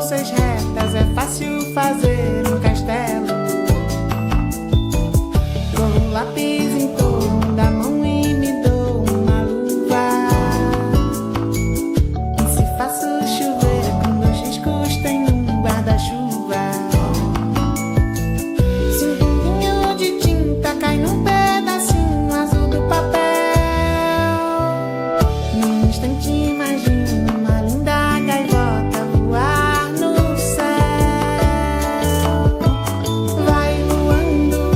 6 retas é fácil fazer um castelo. Com um lápis em torno da mão e me dou uma luva. E se faço chover com 2 riscos tem um guarda-chuva. Se um pinguinho de tinta cai num pedacinho azul do papel, num instante imagino uma linda gaivota voar no céu. Vai voando,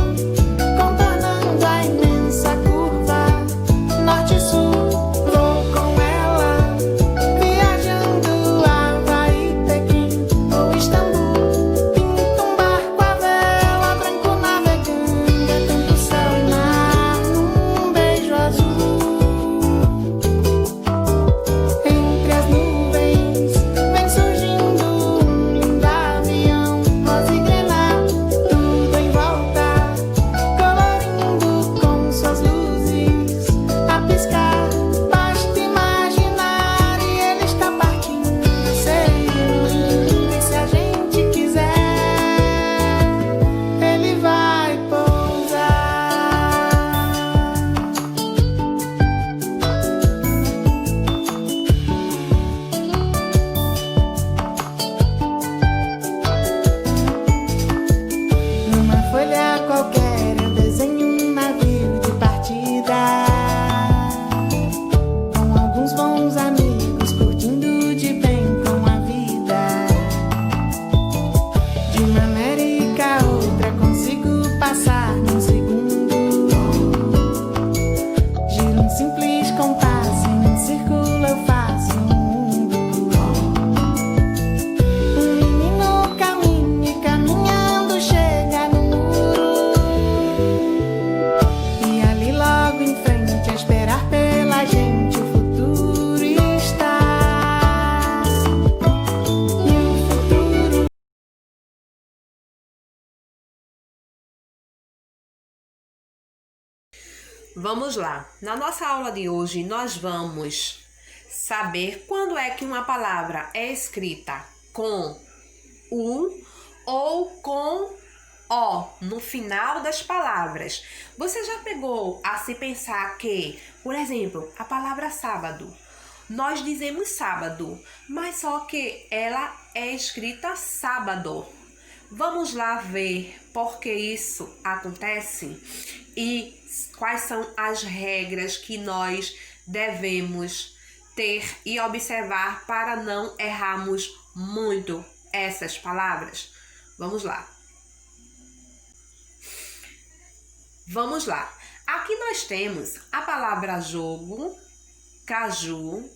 contornando a imensa curva, norte e sul, vou com ela, viajando Havaí, Pequim ou Istambul. Pinto um barco à vela, branco navegando, é tanto céu e mar num beijo azul. Entre as nuvens vem surgindo um lindo avião, rosa e grená, tudo em volta, colorindo com suas luzes a piscar. Basta imaginar e ele está partindo, seguindo, e se a gente quiser, ele vai pousar. Numa folha qualquer eu desenho um navio de partida, com alguns bons amigos curtindo de bem com a vida. De uma América a outra consigo passar num segundo. Giro um simples compasso, em um círculo eu faço um mundo. Um menino caminha e caminhando chega no muro, e ali logo em frente a esperar pela gente o futuro está. E o futuro Vamos lá. Na nossa aula de hoje, nós vamos saber quando é que uma palavra é escrita com U ou com O no final das palavras. Você já pegou a se pensar que, por exemplo, a palavra sábado, nós dizemos sábado, mas só que ela é escrita sábado. Vamos lá ver por que isso acontece e quais são as regras que nós devemos ter e observar para não errarmos muito essas palavras. Vamos lá. Vamos lá. Aqui nós temos a palavra jogo, caju,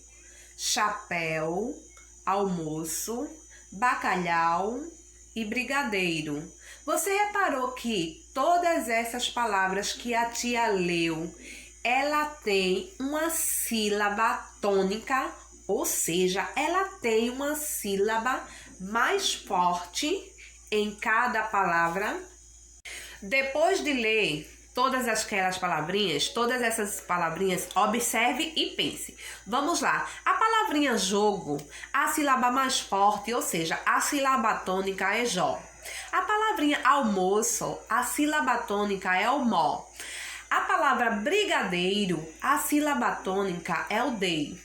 chapéu, almoço, bacalhau e brigadeiro. Você reparou que todas essas palavras que a tia leu, ela tem uma sílaba tônica, ou seja, ela tem uma sílaba mais forte em cada palavra. Depois de ler todas aquelas palavrinhas, todas essas palavrinhas, observe e pense. Vamos lá. A palavrinha jogo, a sílaba mais forte, ou seja, a sílaba tônica é jó. A palavrinha almoço, a sílaba tônica é o mó. A palavra brigadeiro, a sílaba tônica é o dei.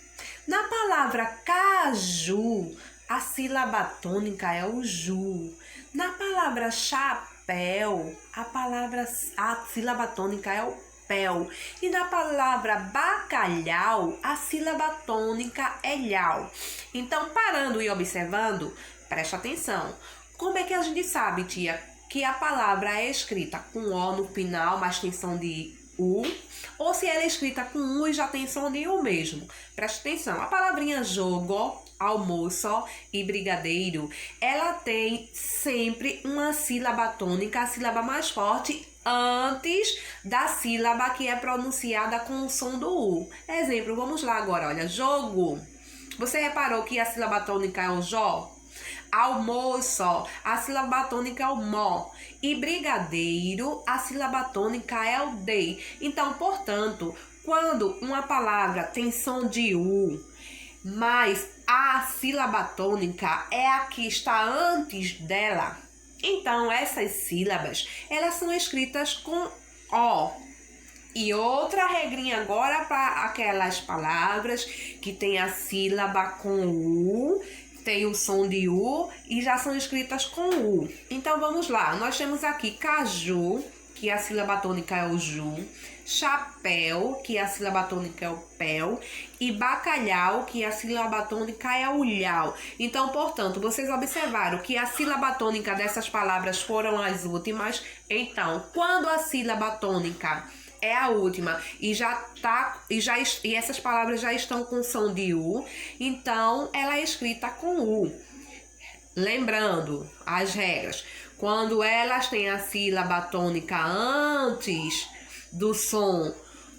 Na palavra caju, a sílaba tônica é o ju. Na palavra chapéu, a sílaba tônica é o pel. E na palavra bacalhau, a sílaba tônica é lhau. Então, parando e observando, preste atenção. Como é que a gente sabe, tia, que a palavra é escrita com O no final, mas tem som de U, ou se ela é escrita com U e já tem som de U mesmo? Preste atenção. A palavrinha jogo, almoço e brigadeiro, ela tem sempre uma sílaba tônica, a sílaba mais forte, antes da sílaba que é pronunciada com o som do U. Exemplo, vamos lá agora, olha, jogo. Você reparou que a sílaba tônica é o jó? Almoço, a sílaba tônica é o mó. E brigadeiro, a sílaba tônica é o dei. Então, portanto, quando uma palavra tem som de U, mas a sílaba tônica é a que está antes dela. Então, essas sílabas, elas são escritas com O. E outra regrinha agora para aquelas palavras que tem a sílaba com U, tem o som de U e já são escritas com U. Então, vamos lá. Nós temos aqui caju, que a sílaba tônica é o ju, chapéu, que a sílaba tônica é o pel, e bacalhau, que a sílaba tônica é o lhau. Então, portanto, vocês observaram que a sílaba tônica dessas palavras foram as últimas. Então, quando a sílaba tônica é a última e essas palavras já estão com som de U, então ela é escrita com U. Lembrando as regras. Quando elas têm a sílaba tônica antes do som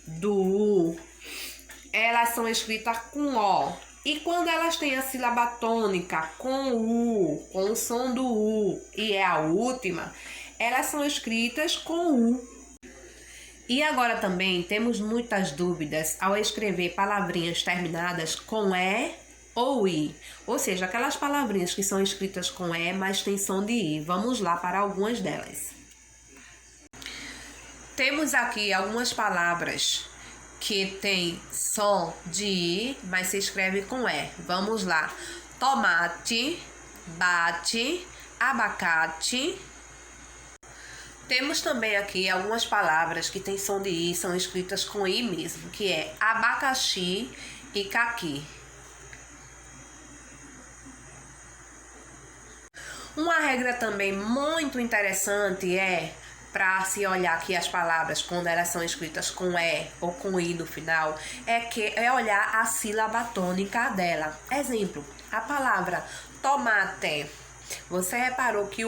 do U, elas são escritas com O. E quando elas têm a sílaba tônica com U, com o som do U, e é a última, elas são escritas com U. E agora também temos muitas dúvidas ao escrever palavrinhas terminadas com E ou I, ou seja, aquelas palavrinhas que são escritas com E, mas tem som de I. Vamos lá para algumas delas. Temos aqui algumas palavras que tem som de I, mas se escreve com E. Vamos lá. Tomate, bate, abacate. Temos também aqui algumas palavras que tem som de I, são escritas com I mesmo, que é abacaxi e caqui. Uma regra também muito interessante para se olhar aqui as palavras quando elas são escritas com E ou com I no final, é olhar a sílaba tônica dela. Exemplo, a palavra tomate. Você reparou que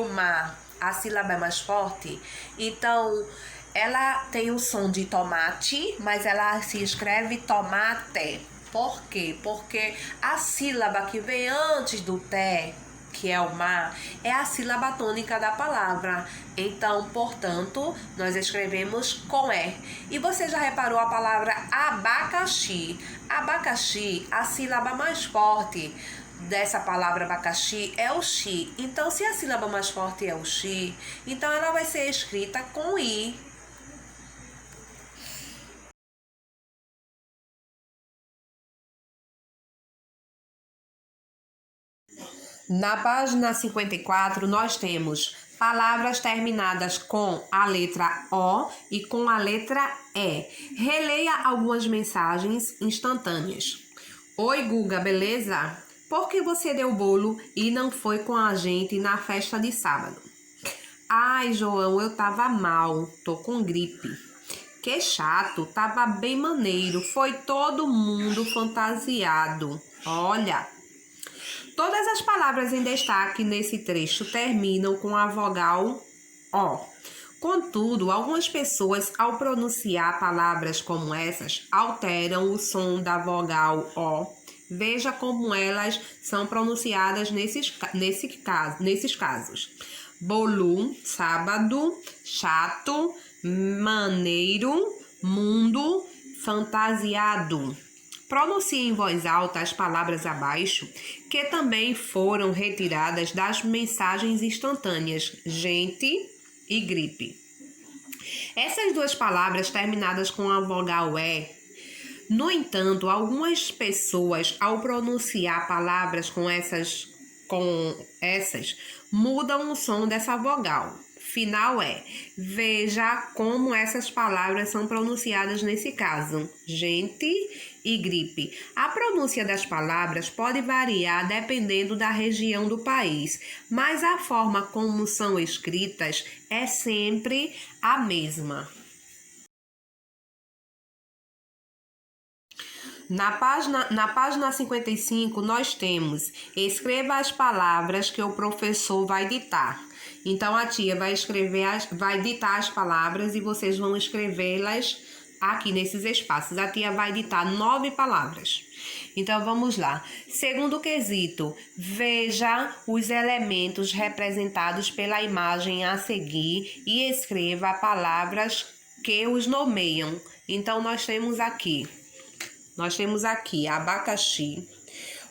a sílaba é mais forte? Então, ela tem o som de tomate, mas ela se escreve tomate. Por quê? Porque a sílaba que vem antes do T, que é o ma, é a sílaba tônica da palavra. Então, portanto, nós escrevemos com E. E você já reparou a palavra abacaxi? Abacaxi, a sílaba mais forte dessa palavra abacaxi é o xi. Então, se a sílaba mais forte é o xi, então ela vai ser escrita com I. Na página 54, nós temos palavras terminadas com a letra O e com a letra E. Releia algumas mensagens instantâneas. Oi, Guga, beleza? Por que você deu bolo e não foi com a gente na festa de sábado? Ai, João, eu tava mal, tô com gripe. Que chato, tava bem maneiro, foi todo mundo fantasiado. Olha, todas as palavras em destaque nesse trecho terminam com a vogal O. Contudo, algumas pessoas, ao pronunciar palavras como essas, alteram o som da vogal O. Veja como elas são pronunciadas nesses casos. Bolu, sábado, chato, maneiro, mundo, fantasiado. Pronuncie em voz alta as palavras abaixo, que também foram retiradas das mensagens instantâneas gente e gripe. Essas duas palavras terminadas com a vogal E. No entanto, algumas pessoas, ao pronunciar palavras com essas, mudam o som dessa vogal. Final é. Veja como essas palavras são pronunciadas nesse caso. Gente e gripe. A pronúncia das palavras pode variar dependendo da região do país, mas a forma como são escritas é sempre a mesma. Na página 55, nós temos: escreva as palavras que o professor vai ditar. Então, a tia vai ditar as palavras e vocês vão escrevê-las aqui nesses espaços. A tia vai ditar 9 palavras. Então, vamos lá. Segundo quesito, veja os elementos representados pela imagem a seguir e escreva palavras que os nomeiam. Então, nós temos aqui abacaxi,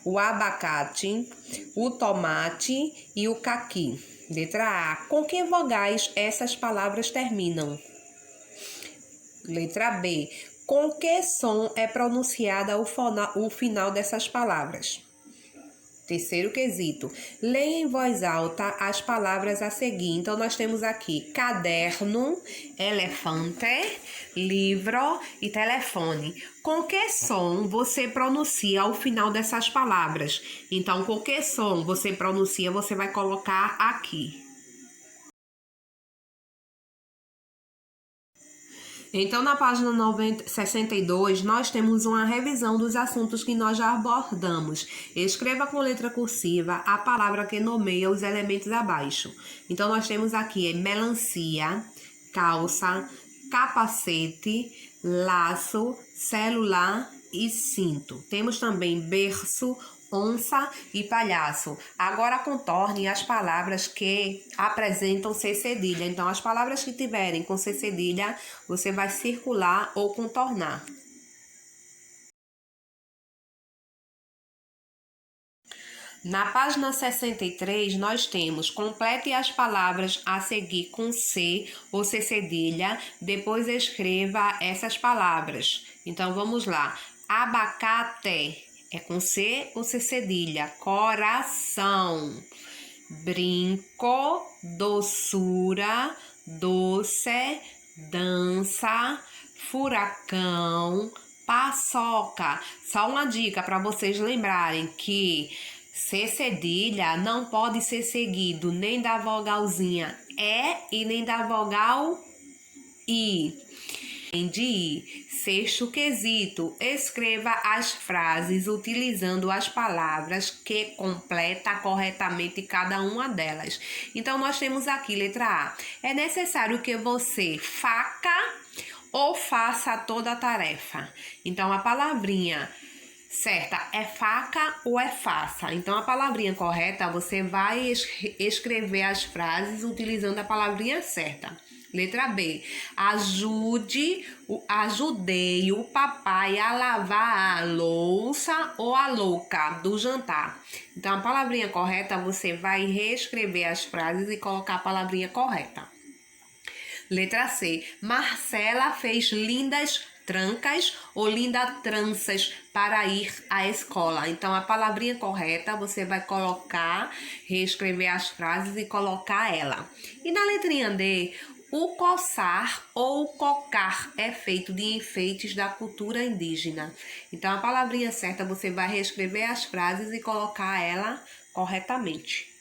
o abacate, o tomate e o caqui. Letra A. Com que vogais essas palavras terminam? Letra B. Com que som é pronunciada o final dessas palavras? Terceiro quesito. Leia em voz alta as palavras a seguir. Então, nós temos aqui caderno, elefante, livro e telefone. Com que som você pronuncia o final dessas palavras? Então, com que som você pronuncia, você vai colocar aqui. Então, na página 62, nós temos uma revisão dos assuntos que nós já abordamos. Escreva com letra cursiva a palavra que nomeia os elementos abaixo. Então, nós temos aqui melancia, calça, capacete, laço, celular e cinto. Temos também berço, onça e palhaço. Agora contorne as palavras que apresentam C cedilha. Então, as palavras que tiverem com C cedilha, você vai circular ou contornar. Na página 63, nós temos complete as palavras a seguir com C ou C cedilha, depois escreva essas palavras. Então, vamos lá. Abacate. É com C ou C cedilha. Coração. Brinco, doçura, doce, dança, furacão, paçoca. Só uma dica para vocês lembrarem que C cedilha não pode ser seguido nem da vogalzinha E e nem da vogal I. De sexto quesito, escreva as frases utilizando as palavras que completa corretamente cada uma delas. Então, nós temos aqui, letra A. É necessário que você faça ou faça toda a tarefa. Então, a palavrinha certa é faca ou é faça. Então, a palavrinha correta, você vai escrever as frases utilizando a palavrinha certa. Letra B. Ajudei o papai a lavar a louça ou a louca do jantar. Então, a palavrinha correta, você vai reescrever as frases e colocar a palavrinha correta. Letra C. Marcela fez lindas trancas ou lindas tranças para ir à escola. Então, a palavrinha correta, você vai colocar, reescrever as frases e colocar ela. E na letrinha D, o coçar ou cocar é feito de enfeites da cultura indígena. Então, a palavrinha certa, você vai reescrever as frases e colocar ela corretamente.